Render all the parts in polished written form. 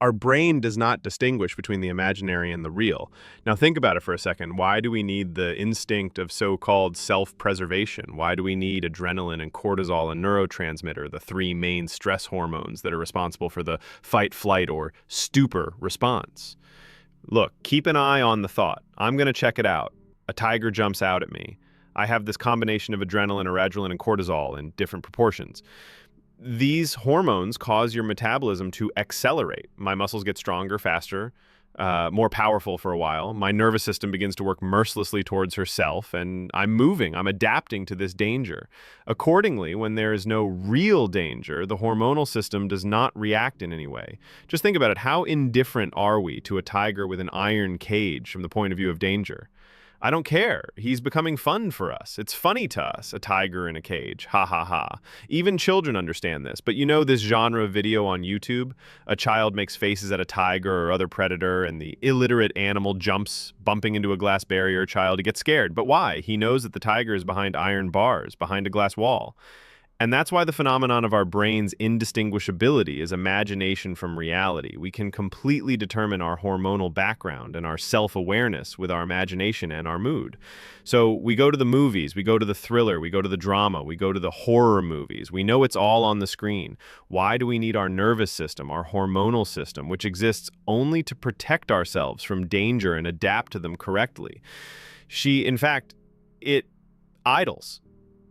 Our brain does not distinguish between the imaginary and the real. Now think about it for a second. Why do we need the instinct of so-called self-preservation? Why do we need adrenaline and cortisol and neurotransmitter, the three main stress hormones that are responsible for the fight, flight, or stupor response? Look, keep an eye on the thought. I'm going to check it out. A tiger jumps out at me. I have this combination of adrenaline, adrenaline, and cortisol in different proportions. These hormones cause your metabolism to accelerate. My muscles get stronger, faster, more powerful for a while. My nervous system begins to work mercilessly towards herself, and I'm moving. I'm adapting to this danger. Accordingly, when there is no real danger, the hormonal system does not react in any way. Just think about it. How indifferent are we to a tiger with an iron cage from the point of view of danger? I don't care. He's becoming fun for us. It's funny to us, a tiger in a cage. Ha ha ha. Even children understand this. But you know this genre of video on YouTube? A child makes faces at a tiger or other predator, and the illiterate animal jumps, bumping into a glass barrier. Child gets scared. But why? He knows that the tiger is behind iron bars, behind a glass wall. And that's why the phenomenon of our brain's indistinguishability is imagination from reality. We can completely determine our hormonal background and our self-awareness with our imagination and our mood. So we go to the movies, we go to the thriller, we go to the drama, we go to the horror movies. We know it's all on the screen. Why do we need our nervous system, our hormonal system, which exists only to protect ourselves from danger and adapt to them correctly? In fact, it idles.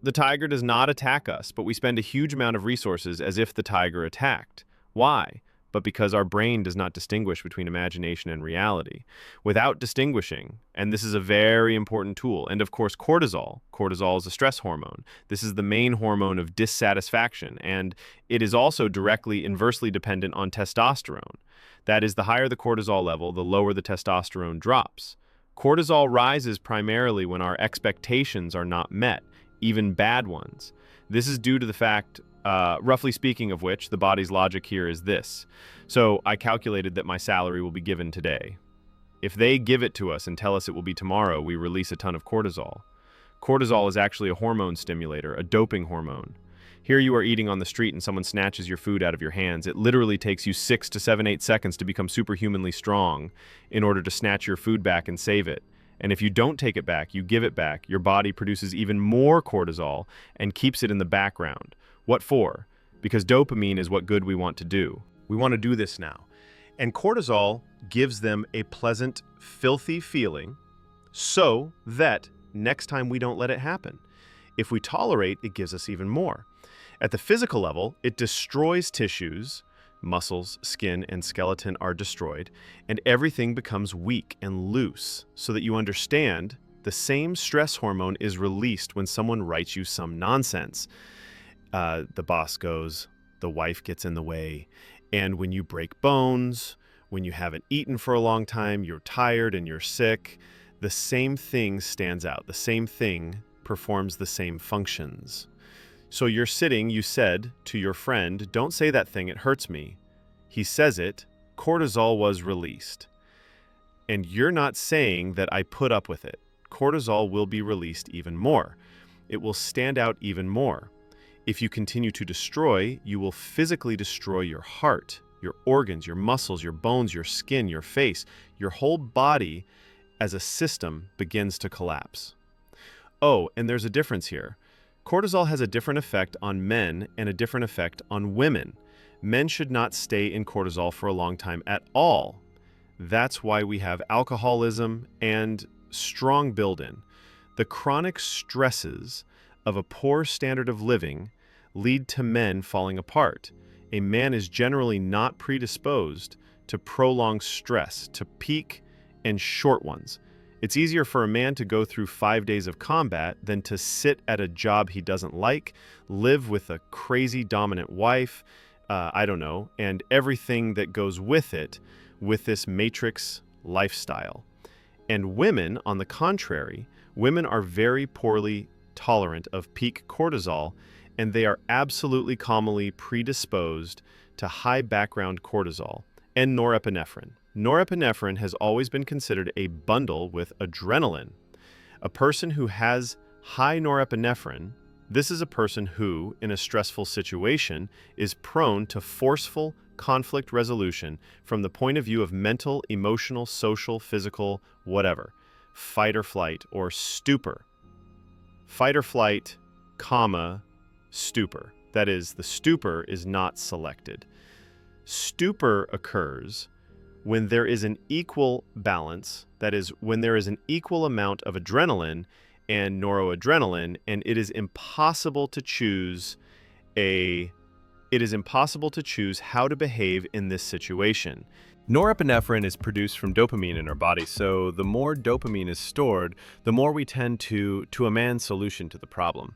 The tiger does not attack us, but we spend a huge amount of resources as if the tiger attacked. Why? But because our brain does not distinguish between imagination and reality. Without distinguishing, and this is a very important tool, and of course cortisol. Cortisol is a stress hormone. This is the main hormone of dissatisfaction, and it is also directly inversely dependent on testosterone. That is, the higher the cortisol level, the lower the testosterone drops. Cortisol rises primarily when our expectations are not met, even bad ones. This is due to the fact, roughly speaking of which, the body's logic here is this. So I calculated that my salary will be given today. If they give it to us and tell us it will be tomorrow, we release a ton of cortisol. Cortisol is actually a hormone stimulator, a doping hormone. Here you are eating on the street and someone snatches your food out of your hands. It literally takes you 6 to 7, 8 seconds to become superhumanly strong in order to snatch your food back and save it. And if you don't take it back, you give it back, your body produces even more cortisol and keeps it in the background. What for? Because dopamine is what good we want to do. We want to do this now. And cortisol gives them a pleasant, filthy feeling so that next time we don't let it happen. If we tolerate, it gives us even more. At the physical level, it destroys tissues. Muscles, skin, and skeleton are destroyed, and everything becomes weak and loose, so that you understand the same stress hormone is released when someone writes you some nonsense. The boss goes, the wife gets in the way, and when you break bones, when you haven't eaten for a long time, you're tired and you're sick, the same thing stands out. The same thing performs the same functions. So you're sitting, you said to your friend, don't say that thing, it hurts me. He says it, cortisol was released. And you're not saying that I put up with it. Cortisol will be released even more. It will stand out even more. If you continue to destroy, you will physically destroy your heart, your organs, your muscles, your bones, your skin, your face. Your whole body as a system begins to collapse. Oh, and there's a difference here. Cortisol has a different effect on men and a different effect on women. Men should not stay in cortisol for a long time at all. That's why we have alcoholism and strong build-in. The chronic stresses of a poor standard of living lead to men falling apart. A man is generally not predisposed to prolonged stress, to peak and short ones. It's easier for a man to go through 5 days of combat than to sit at a job he doesn't like, live with a crazy dominant wife, and everything that goes with it, with this matrix lifestyle. And women, on the contrary, women are very poorly tolerant of peak cortisol, and they are absolutely commonly predisposed to high background cortisol and norepinephrine. Norepinephrine has always been considered a bundle with adrenaline. A person who has high norepinephrine, this is a person who, in a stressful situation, is prone to forceful, conflict resolution from the point of view of mental, emotional, social, physical, whatever. Fight or flight, or stupor. Fight or flight, comma, stupor. That is, the stupor is not selected. Stupor occurs when there is an equal balance, that is, when there is an equal amount of adrenaline and noradrenaline, and it is impossible to choose how to behave in this situation. Norepinephrine is produced from dopamine in our body, so the more dopamine is stored, the more we tend to a man's solution to the problem.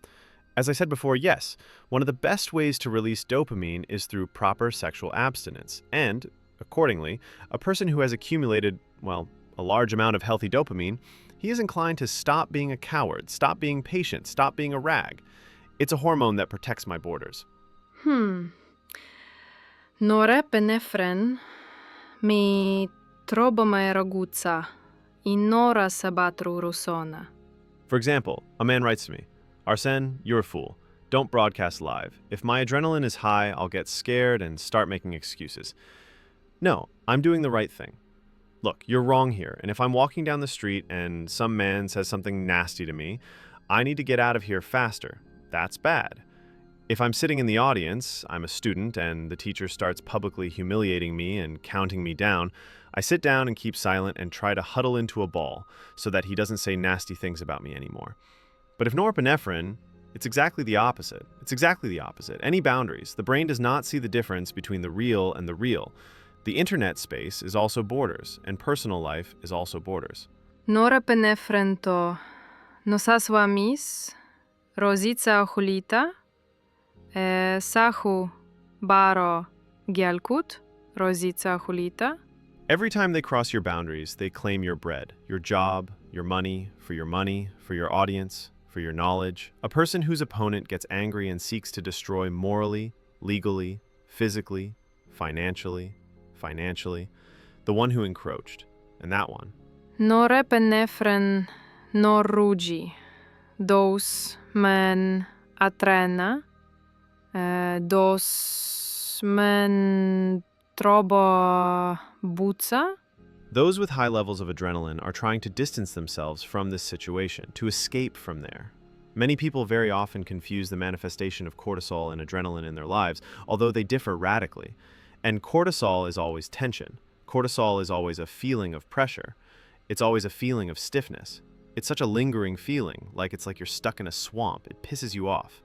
As I said before, yes, one of the best ways to release dopamine is through proper sexual abstinence, and, accordingly, a person who has accumulated, well, a large amount of healthy dopamine, he is inclined to stop being a coward, stop being patient, stop being a rag. It's a hormone that protects my borders. Norepinephrine mi trobama raguzza in nora sabatru rusona. For example, a man writes to me, Arsen, you're a fool. Don't broadcast live. If my adrenaline is high, I'll get scared and start making excuses. No, I'm doing the right thing. Look, you're wrong here, and if I'm walking down the street and some man says something nasty to me, I need to get out of here faster. That's bad. If I'm sitting in the audience, I'm a student, and the teacher starts publicly humiliating me and counting me down, I sit down and keep silent and try to huddle into a ball so that he doesn't say nasty things about me anymore. But if norepinephrine, it's exactly the opposite. It's exactly the opposite. Any boundaries. The brain does not see the difference between the real and the real. The internet space is also borders, and personal life is also borders. Norepinephrine to nosaswa mis, rozica hulita, sahu baro gyalkut, rozica hulita. Every time they cross your boundaries, they claim your bread, your job, your money, for your audience, for your knowledge. A person whose opponent gets angry and seeks to destroy morally, legally, physically, financially, the one who encroached, and that one. Norepinephrine norrugi, dos men atrena, dos men trobo buca. Those with high levels of adrenaline are trying to distance themselves from this situation, to escape from there. Many people very often confuse the manifestation of cortisol and adrenaline in their lives, although they differ radically. And cortisol is always tension. Cortisol is always a feeling of pressure. It's always a feeling of stiffness. It's such a lingering feeling, it's like you're stuck in a swamp. It pisses you off.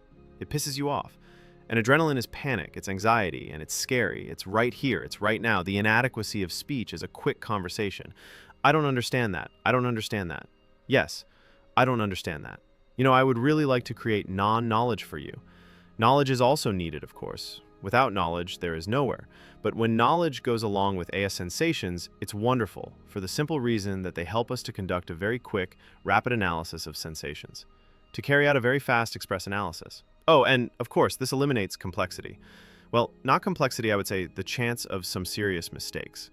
And adrenaline is panic, it's anxiety, and it's scary. It's right here, it's right now. The inadequacy of speech is a quick conversation. I don't understand that. Yes, I don't understand that. I would really like to create non-knowledge for you. Knowledge is also needed, of course. Without knowledge, there is nowhere. But when knowledge goes along with AS sensations, it's wonderful, for the simple reason that they help us to conduct a very quick, rapid analysis of sensations, to carry out a very fast express analysis. Oh, and of course, this eliminates complexity. Well, not complexity, I would say the chance of some serious mistakes.